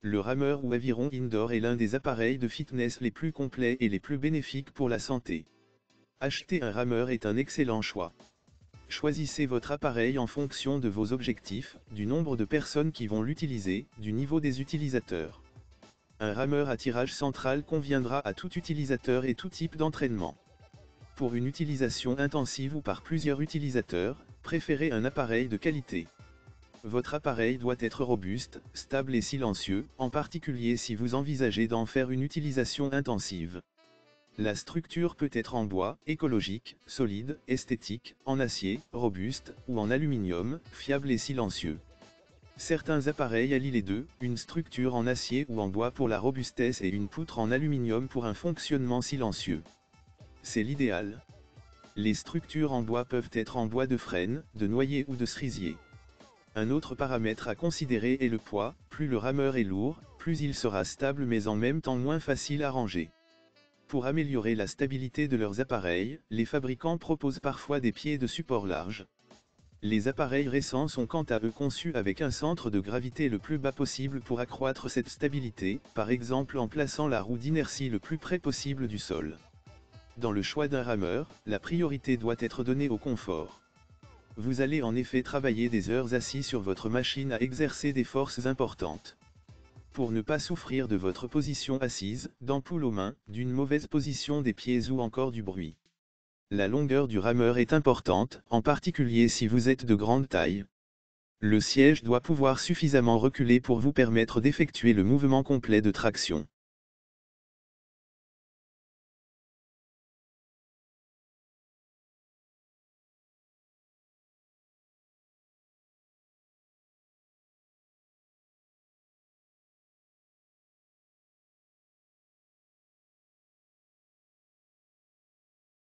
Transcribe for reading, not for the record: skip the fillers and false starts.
Le rameur ou aviron indoor est l'un des appareils de fitness les plus complets et les plus bénéfiques pour la santé. Acheter un rameur est un excellent choix. Choisissez votre appareil en fonction de vos objectifs, du nombre de personnes qui vont l'utiliser, du niveau des utilisateurs. Un rameur à tirage central conviendra à tout utilisateur et tout type d'entraînement. Pour une utilisation intensive ou par plusieurs utilisateurs, préférez un appareil de qualité. Votre appareil doit être robuste, stable et silencieux, en particulier si vous envisagez d'en faire une utilisation intensive. La structure peut être en bois, écologique, solide, esthétique, en acier, robuste, ou en aluminium, fiable et silencieux. Certains appareils allient les deux, une structure en acier ou en bois pour la robustesse et une poutre en aluminium pour un fonctionnement silencieux. C'est l'idéal. Les structures en bois peuvent être en bois de frêne, de noyer ou de cerisier. Un autre paramètre à considérer est le poids, plus le rameur est lourd, plus il sera stable mais en même temps moins facile à ranger. Pour améliorer la stabilité de leurs appareils, les fabricants proposent parfois des pieds de support large. Les appareils récents sont quant à eux conçus avec un centre de gravité le plus bas possible pour accroître cette stabilité, par exemple en plaçant la roue d'inertie le plus près possible du sol. Dans le choix d'un rameur, la priorité doit être donnée au confort. Vous allez en effet travailler des heures assis sur votre machine à exercer des forces importantes. Pour ne pas souffrir de votre position assise, d'ampoules aux mains, d'une mauvaise position des pieds ou encore du bruit. La longueur du rameur est importante, en particulier si vous êtes de grande taille. Le siège doit pouvoir suffisamment reculer pour vous permettre d'effectuer le mouvement complet de traction.